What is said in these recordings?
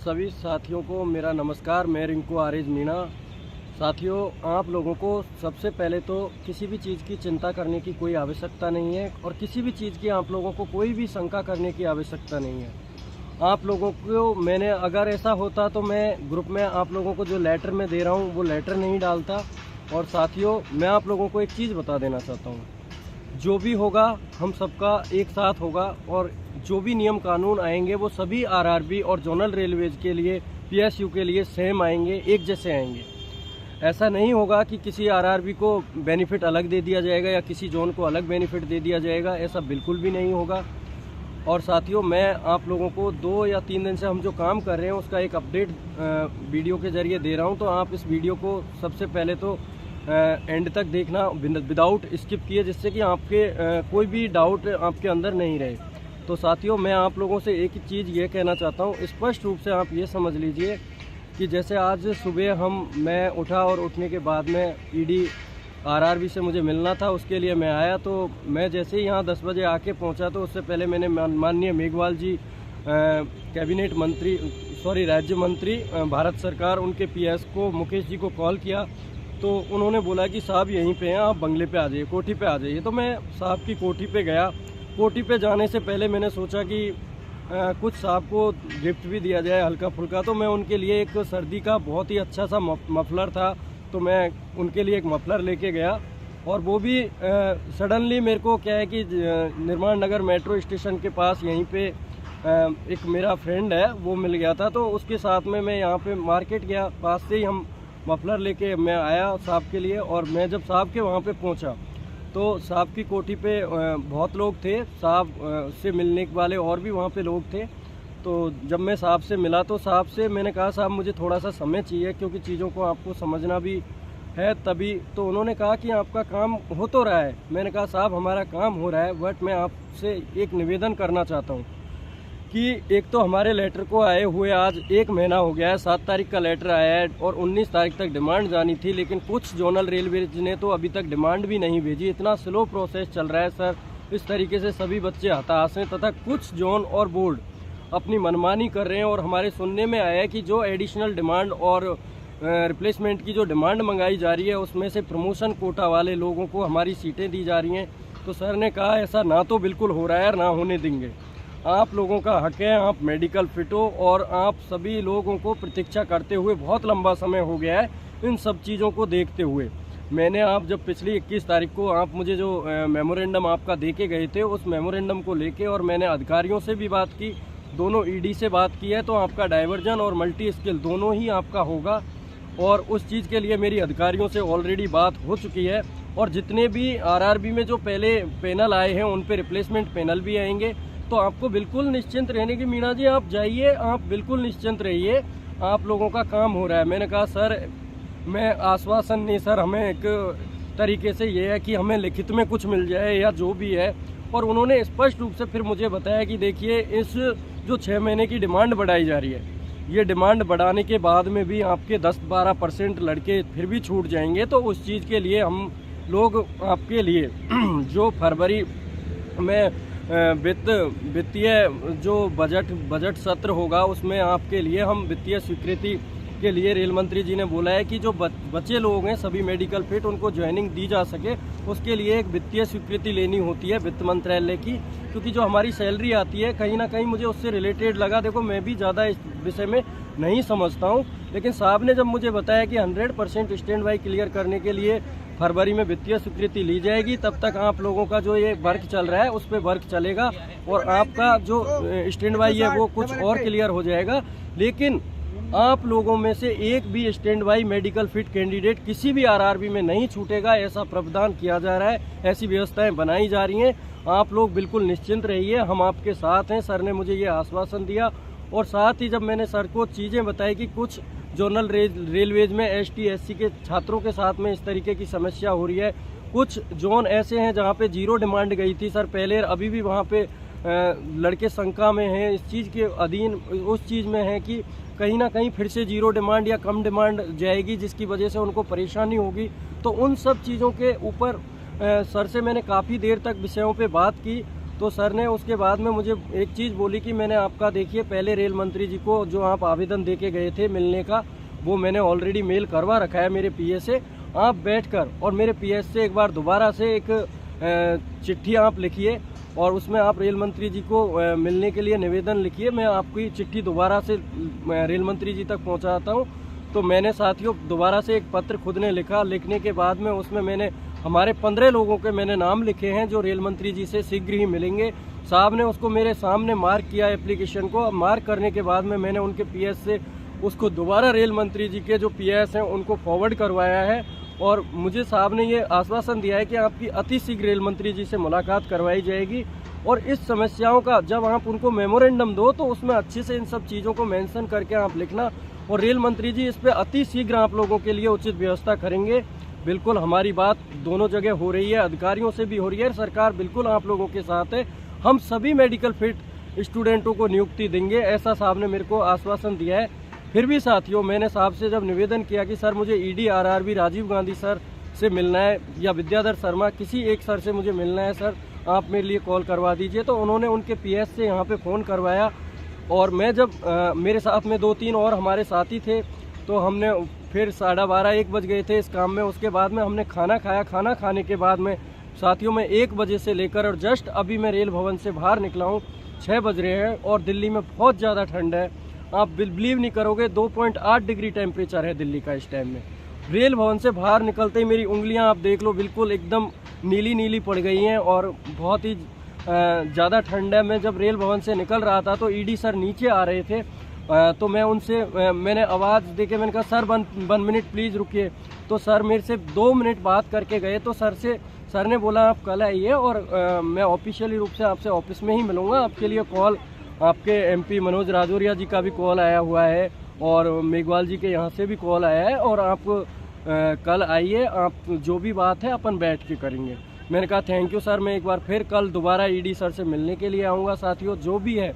सभी साथियों को मेरा नमस्कार। मैं रिंकू आरिज मीणा। साथियों, आप लोगों को सबसे पहले तो किसी भी चीज़ की चिंता करने की कोई आवश्यकता नहीं है और किसी भी चीज़ की आप लोगों को कोई भी शंका करने की आवश्यकता नहीं है। आप लोगों को मैंने अगर ऐसा होता तो मैं ग्रुप में आप लोगों को जो लेटर मैं दे रहा हूँ वो लेटर नहीं डालता। और साथियों, मैं आप लोगों को एक चीज़ बता देना चाहता हूँ, जो भी होगा हम सबका एक साथ होगा और जो भी नियम कानून आएंगे वो सभी आरआरबी और जोनल रेलवेज के लिए, पीएसयू के लिए सेम आएंगे, एक जैसे आएंगे। ऐसा नहीं होगा कि किसी आरआरबी को बेनिफिट अलग दे दिया जाएगा या किसी जोन को अलग बेनिफिट दे दिया जाएगा, ऐसा बिल्कुल भी नहीं होगा। और साथियों, मैं आप लोगों को 2 या 3 दिन से हम जो काम कर रहे हैं उसका एक अपडेट वीडियो के ज़रिए दे रहा हूं, तो आप इस वीडियो को सबसे पहले तो एंड तक देखना विदाउट स्किप किए, जिससे कि आपके कोई भी डाउट आपके अंदर नहीं रहे। तो साथियों, मैं आप लोगों से एक ही चीज़ ये कहना चाहता हूँ, स्पष्ट रूप से आप ये समझ लीजिए कि जैसे आज सुबह मैं उठा और उठने के बाद में ईडी आरआरबी से मुझे मिलना था, उसके लिए मैं आया। तो मैं जैसे ही यहाँ 10 बजे आके पहुँचा तो उससे पहले मैंने माननीय मेघवाल जी, कैबिनेट मंत्री, राज्य मंत्री भारत सरकार, उनके पीएस को, मुकेश जी को कॉल किया। तो उन्होंने बोला कि साहब यहीं पे हैं, आप बंगले पे आ जाइए, कोठी पे आ जाइए। तो मैं साहब की कोठी पे गया। कोठी पे जाने से पहले मैंने सोचा कि कुछ साहब को गिफ्ट भी दिया जाए हल्का फुल्का। तो मैं उनके लिए एक सर्दी का बहुत ही अच्छा सा मफलर था, तो मैं उनके लिए एक मफलर लेके गया। और वो भी सडनली मेरे को क्या है कि निर्माण नगर मेट्रो स्टेशन के पास यहीं पे एक मेरा फ्रेंड है वो मिल गया था, तो उसके साथ में मैं यहाँ पे मार्केट गया। पास से ही हम मफलर लेके मैं आया साहब के लिए। और मैं जब साहब के वहाँ पे पहुँचा तो साहब की कोठी पे बहुत लोग थे, साहब से मिलने वाले और भी वहाँ पे लोग थे। तो जब मैं साहब से मिला तो साहब से मैंने कहा, साहब मुझे थोड़ा सा समय चाहिए क्योंकि चीज़ों को आपको समझना भी है तभी। तो उन्होंने कहा कि आपका काम हो तो रहा है। मैंने कहा, साहब हमारा काम हो रहा है, बट मैं आपसे एक निवेदन करना चाहता हूँ कि एक तो हमारे लेटर को आए हुए आज 1 महीना हो गया है। 7 तारीख का लेटर आया है और 19 तारीख तक डिमांड जानी थी, लेकिन कुछ जोनल रेलवेज ने तो अभी तक डिमांड भी नहीं भेजी। इतना स्लो प्रोसेस चल रहा है सर, इस तरीके से सभी बच्चे हताश हैं तथा कुछ जोन और बोर्ड अपनी मनमानी कर रहे हैं। और हमारे सुनने में आया है कि जो एडिशनल डिमांड और रिप्लेसमेंट की जो डिमांड मंगाई जा रही है उसमें से प्रमोशन कोटा वाले लोगों को हमारी सीटें दी जा रही हैं। तो सर ने कहा, ऐसा ना तो बिल्कुल हो रहा है, ना होने देंगे। आप लोगों का हक है, आप मेडिकल फिट हो और आप सभी लोगों को प्रतीक्षा करते हुए बहुत लंबा समय हो गया है इन सब चीज़ों को देखते हुए। मैंने आप जब पिछली 21 तारीख को आप मुझे जो मेमोरेंडम आपका दे के गए थे, उस मेमोरेंडम को लेके और मैंने अधिकारियों से भी बात की, दोनों ईडी से बात की है, तो आपका डाइवर्जन और मल्टी स्किल दोनों ही आपका होगा। और उस चीज़ के लिए मेरी अधिकारियों से ऑलरेडी बात हो चुकी है। और जितने भी आरआरबी में जो पहले पैनल आए हैं उन पर रिप्लेसमेंट पैनल भी आएंगे। तो आपको बिल्कुल निश्चिंत रहने की, मीणा जी आप जाइए, आप बिल्कुल निश्चिंत रहिए, आप लोगों का काम हो रहा है। मैंने कहा, सर मैं आश्वासन नहीं सर, हमें एक तरीके से ये है कि हमें लिखित में कुछ मिल जाए या जो भी है। और उन्होंने स्पष्ट रूप से फिर मुझे बताया कि देखिए, इस जो 6 महीने की डिमांड बढ़ाई जा रही है, ये डिमांड बढ़ाने के बाद में भी आपके 10-12% लड़के फिर भी छूट जाएंगे। तो उस चीज़ के लिए हम लोग आपके लिए जो फरवरी में वित्तीय जो बजट सत्र होगा उसमें आपके लिए हम वित्तीय स्वीकृति के लिए, रेल मंत्री जी ने बोला है कि जो बच्चे लोग हैं सभी मेडिकल फिट, उनको ज्वाइनिंग दी जा सके, उसके लिए एक वित्तीय स्वीकृति लेनी होती है वित्त मंत्रालय की। क्योंकि जो हमारी सैलरी आती है कहीं ना कहीं मुझे उससे रिलेटेड लगा। देखो, मैं भी ज़्यादा इस विषय में नहीं समझता हूँ, लेकिन साहब ने जब मुझे बताया कि 100% स्टैंड बाई क्लियर करने के लिए फरवरी में वित्तीय स्वीकृति ली जाएगी, तब तक आप लोगों का जो ये वर्क चल रहा है उस पर वर्क चलेगा और आपका जो स्टैंड बाई है वो कुछ और क्लियर हो जाएगा। लेकिन आप लोगों में से एक भी stand by medical fit candidate किसी भी आरआरबी में नहीं छूटेगा, ऐसा प्रावधान किया जा रहा है, ऐसी व्यवस्थाएं बनाई जा रही हैं। आप लोग बिल्कुल निश्चिंत रहिए, हम आपके साथ हैं। सर ने मुझे ये आश्वासन दिया। और साथ ही जब मैंने सर को चीज़ें बताई कि कुछ जोनल रेलवेज में एसटी एससी के छात्रों के साथ में इस तरीके की समस्या हो रही है, कुछ जोन ऐसे हैं जहाँ पे 0 डिमांड गई थी सर पहले, अभी भी वहाँ पे लड़के शंका में हैं, इस चीज़ के अधीन उस चीज़ में है कि कहीं ना कहीं फिर से 0 डिमांड या कम डिमांड जाएगी, जिसकी वजह से उनको परेशानी होगी। तो उन सब चीज़ों के ऊपर सर से मैंने काफ़ी देर तक विषयों पे बात की तो सर ने उसके बाद में मुझे एक चीज़ बोली कि मैंने आपका देखिए पहले रेल मंत्री जी को जो आप आवेदन दे के गए थे मिलने का, वो मैंने ऑलरेडी मेल करवा रखा है मेरे पीए से। आप बैठकर और मेरे पीए से एक बार दोबारा से एक चिट्ठी आप लिखिए और उसमें आप रेल मंत्री जी को मिलने के लिए निवेदन लिखिए। मैं आपकी चिट्ठी दोबारा से रेल मंत्री जी तक पहुंचाता हूं। तो मैंने साथियों दोबारा से एक पत्र खुद ने लिखा। लिखने के बाद में उसमें मैंने हमारे 15 लोगों के मैंने नाम लिखे हैं जो रेल मंत्री जी से शीघ्र ही मिलेंगे। साहब ने उसको मेरे सामने मार्क किया एप्लीकेशन को। मार्क करने के बाद में मैंने उनके पीएस से उसको दोबारा रेल मंत्री जी के जो पीएस हैं उनको फॉरवर्ड करवाया है और मुझे साहब ने ये आश्वासन दिया है कि आपकी अति शीघ्र रेल मंत्री जी से मुलाकात करवाई जाएगी और इस समस्याओं का जब आप उनको मेमोरेंडम दो तो उसमें अच्छे से इन सब चीज़ों को मेंशन करके आप लिखना और रेल मंत्री जी इस पे अति शीघ्र आप लोगों के लिए उचित व्यवस्था करेंगे। बिल्कुल हमारी बात दोनों जगह हो रही है, अधिकारियों से भी हो रही है, सरकार बिल्कुल आप लोगों के साथ है। हम सभी मेडिकल फिट स्टूडेंटों को नियुक्ति देंगे, ऐसा साहब ने मेरे को आश्वासन दिया है। फिर भी साथियों मैंने साहब से जब निवेदन किया कि सर मुझे ED RRB Rajiv Gandhi sir से मिलना है या विद्याधर शर्मा किसी एक सर से मुझे मिलना है, सर आप मेरे लिए कॉल करवा दीजिए। तो उन्होंने उनके पीएस से यहाँ पे फ़ोन करवाया और मैं जब मेरे साथ में 2-3 और हमारे साथी थे तो हमने फिर 12:30-1 बज गए थे इस काम में। उसके बाद में हमने खाना खाया। खाना खाने के बाद में साथियों में 1 बजे से लेकर और जस्ट अभी मैं रेल भवन से बाहर निकला हूँ, 6 बज रहे हैं और दिल्ली में बहुत ज़्यादा ठंड है। आप बिलीव नहीं करोगे 2.8 डिग्री टेम्परेचर है दिल्ली का इस टाइम में। रेल भवन से बाहर निकलते ही मेरी उंगलियां आप देख लो बिल्कुल एकदम नीली नीली पड़ गई हैं और बहुत ही ज़्यादा ठंड है। मैं जब रेल भवन से निकल रहा था तो ईडी सर नीचे आ रहे थे तो मैं उनसे मैंने आवाज़ दे के मैंने कहा सर 1 मिनट प्लीज़ रुकिए। तो सर मेरे से 2 मिनट बात करके गए। तो सर ने बोला आप कल आइए और मैं ऑफिशियली रूप से आपसे ऑफिस में ही मिलूँगा। आपके लिए कॉल आपके एमपी मनोज राजौरिया जी का भी कॉल आया हुआ है और मेघवाल जी के यहाँ से भी कॉल आया है और आप कल आइए, आप जो भी बात है अपन बैठ के करेंगे। मैंने कहा थैंक यू सर, मैं एक बार फिर कल दोबारा ईडी सर से मिलने के लिए आऊँगा। साथियों जो भी है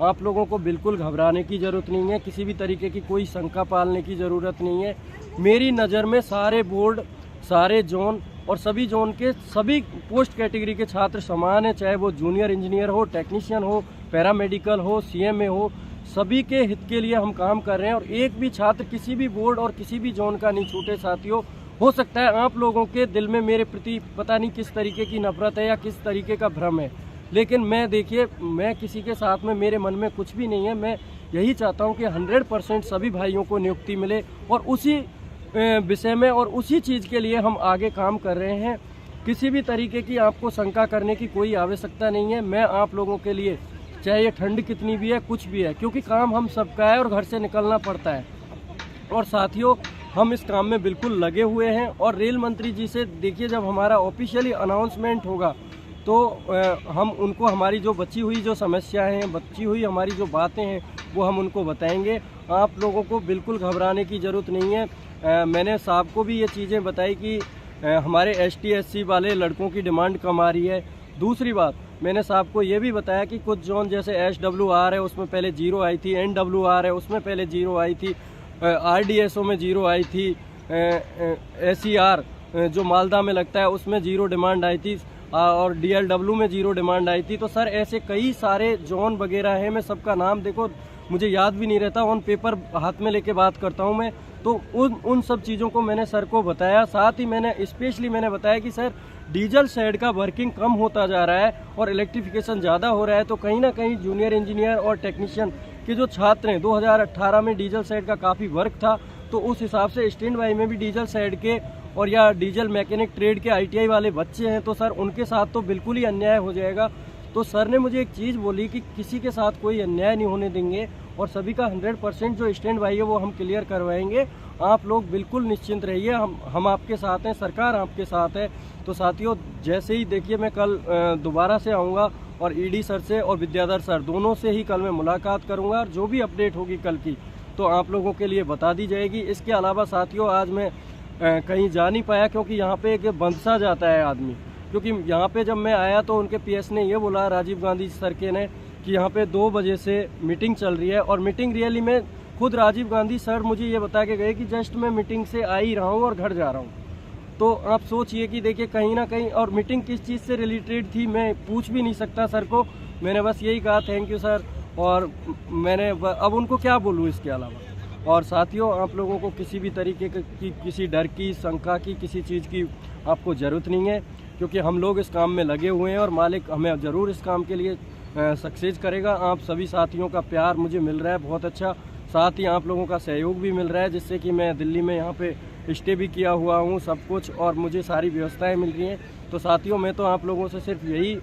आप लोगों को बिल्कुल घबराने की ज़रूरत नहीं है, किसी भी तरीके की कोई शंका पालने की ज़रूरत नहीं है। मेरी नज़र में सारे बोर्ड, सारे जोन और सभी जोन के सभी पोस्ट कैटेगरी के छात्र समान हैं, चाहे वो जूनियर इंजीनियर हो, टेक्नीशियन हो, पैरामेडिकल हो, सीएमए हो, सभी के हित के लिए हम काम कर रहे हैं और एक भी छात्र किसी भी बोर्ड और किसी भी जोन का नहीं छूटे। साथियों हो सकता है आप लोगों के दिल में मेरे प्रति पता नहीं किस तरीके की नफरत है या किस तरीके का भ्रम है, लेकिन मैं देखिए मैं किसी के साथ में मेरे मन में कुछ भी नहीं है। मैं यही चाहता हूं कि 100% सभी भाइयों को नियुक्ति मिले और उसी विषय में और उसी चीज़ के लिए हम आगे काम कर रहे हैं। किसी भी तरीके की आपको शंका करने की कोई आवश्यकता नहीं है। मैं आप लोगों के लिए चाहे ये ठंड कितनी भी है, कुछ भी है, क्योंकि काम हम सबका है और घर से निकलना पड़ता है। और साथियों हम इस काम में बिल्कुल लगे हुए हैं और रेल मंत्री जी से देखिए जब हमारा ऑफिशियली अनाउंसमेंट होगा तो हम उनको हमारी जो बची हुई जो समस्याएं हैं, बची हुई हमारी जो बातें हैं वो हम उनको बताएंगे। आप लोगों को बिल्कुल घबराने की ज़रूरत नहीं है। मैंने साहब को भी ये चीज़ें बताई कि हमारे ST-SC वाले लड़कों की डिमांड कम आ रही है। दूसरी बात मैंने साहब को ये भी बताया कि कुछ जोन जैसे SWR है उसमें पहले 0 आई थी, NWR है उसमें पहले 0 आई थी, RDSO में 0 आई थी, SER जो मालदा में लगता है उसमें 0 डिमांड आई थी और DLW में 0 डिमांड आई थी। तो सर ऐसे कई सारे जोन वगैरह हैं, मैं सबका नाम देखो मुझे याद भी नहीं रहता, ऑन पेपर हाथ में लेके बात करता हूँ मैं। तो उन सब चीज़ों को मैंने सर को बताया। साथ ही मैंने स्पेशली बताया कि सर डीजल शेड का वर्किंग कम होता जा रहा है और इलेक्ट्रिफिकेशन ज़्यादा हो रहा है, तो कहीं ना कहीं जूनियर इंजीनियर और टेक्नीशियन के जो छात्र हैं 2018 में डीजल शेड का काफ़ी वर्क था, तो उस हिसाब से स्टैंड बाई में भी डीजल शेड के और या डीजल मैकेनिक ट्रेड के ITI वाले बच्चे हैं, तो सर उनके साथ तो बिल्कुल ही अन्याय हो जाएगा। तो सर ने मुझे एक चीज़ बोली कि किसी के साथ कोई अन्याय नहीं होने देंगे और सभी का 100% जो स्टैंड बाई है वो हम क्लियर करवाएंगे। आप लोग बिल्कुल निश्चिंत रहिए, हम आपके साथ हैं, सरकार आपके साथ है। तो साथियों जैसे ही देखिए मैं कल दोबारा से आऊँगा और ED सर से और विद्याधर सर दोनों से ही कल मैं मुलाकात करूँगा और जो भी अपडेट होगी कल की तो आप लोगों के लिए बता दी जाएगी। इसके अलावा साथियों आज मैं कहीं जा नहीं पाया क्योंकि यहाँ पे एक बंदसा जाता है आदमी, क्योंकि यहाँ पे जब मैं आया तो उनके PS ने ये बोला राजीव गांधी सर के ने कि यहाँ पे 2 बजे से मीटिंग चल रही है और मीटिंग रियली में खुद राजीव गांधी सर मुझे ये बता के गए कि जस्ट मैं मीटिंग से आ ही रहा हूँ और घर जा रहा हूँ। तो आप सोचिए कि देखिए कहीं ना कहीं, और मीटिंग किस चीज़ से रिलेटेड थी मैं पूछ भी नहीं सकता सर को, मैंने बस यही कहा थैंक यू सर, और मैंने अब उनको क्या बोलूँ इसके अलावा। और साथियों, आप लोगों को किसी भी तरीके की किसी डर की, शंका की, किसी चीज़ की आपको ज़रूरत नहीं है, क्योंकि हम लोग इस काम में लगे हुए हैं और मालिक हमें ज़रूर इस काम के लिए सक्सेस करेगा। आप सभी साथियों का प्यार मुझे मिल रहा है बहुत अच्छा, साथ ही आप लोगों का सहयोग भी मिल रहा है, जिससे कि मैं दिल्ली में यहाँ पे स्टे भी किया हुआ हूँ सब कुछ, और मुझे सारी व्यवस्थाएं मिल रही हैं। तो साथियों, मैं तो आप लोगों से सिर्फ यही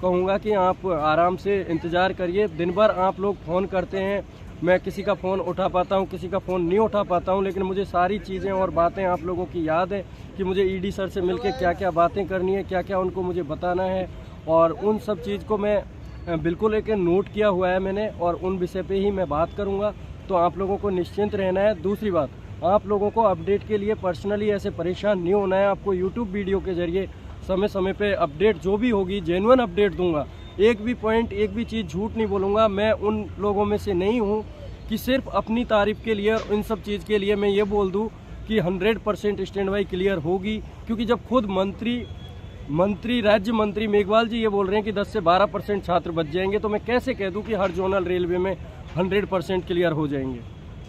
कहूँगा कि आप आराम से इंतज़ार करिए। दिन भर आप लोग फ़ोन करते हैं, मैं किसी का फ़ोन उठा पाता हूँ, किसी का फ़ोन नहीं उठा पाता हूँ, लेकिन मुझे सारी चीज़ें और बातें आप लोगों की याद है कि मुझे ईडी सर से मिलकर क्या क्या बातें करनी है, क्या क्या उनको मुझे बताना है, और उन सब चीज़ को मैं बिल्कुल एक नोट किया हुआ है मैंने, और उन विषय पे ही मैं बात करूँगा। तो आप लोगों को निश्चिंत रहना है। दूसरी बात, आप लोगों को अपडेट के लिए पर्सनली ऐसे परेशान नहीं होना है। आपको यूट्यूब वीडियो के जरिए समय समय पे अपडेट जो भी होगी जेन्युइन अपडेट दूंगा, एक भी पॉइंट, एक भी चीज़ झूठ नहीं बोलूँगा। मैं उन लोगों में से नहीं हूँ कि सिर्फ अपनी तारीफ के लिए और इन सब चीज़ के लिए मैं ये बोल दूँ कि 100% स्टैंड बाई क्लियर होगी, क्योंकि जब खुद राज्य मंत्री मेघवाल जी ये बोल रहे हैं कि 10 से 12% छात्र बच जाएंगे, तो मैं कैसे कह दूं कि हर जोनल रेलवे में 100% क्लियर हो जाएंगे?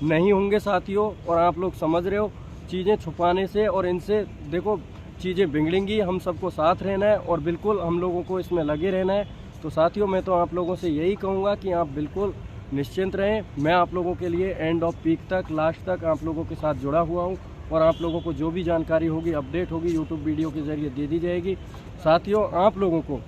नहीं होंगे साथियों। और आप लोग समझ रहे हो, चीज़ें छुपाने से और इनसे देखो चीज़ें बिगड़ेंगी। हम सबको साथ रहना है और बिल्कुल हम लोगों को इसमें लगे रहना है। तो साथियों, मैं तो आप लोगों से यही कहूँगा कि आप बिल्कुल निश्चिंत रहें। मैं आप लोगों के लिए एंड ऑफ पीक तक, लास्ट तक आप लोगों के साथ जुड़ा हुआ हूँ, और आप लोगों को जो भी जानकारी होगी, अपडेट होगी, यूट्यूब वीडियो के ज़रिए दे दी जाएगी। साथियों, आप लोगों को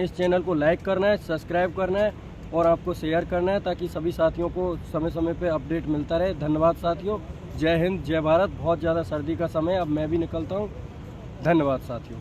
इस चैनल को लाइक करना है, सब्सक्राइब करना है, और आपको शेयर करना है, ताकि सभी साथियों को समय समय पे अपडेट मिलता रहे। धन्यवाद साथियों। जय हिंद, जय भारत। बहुत ज़्यादा सर्दी का समय, अब मैं भी निकलता हूँ। धन्यवाद साथियों।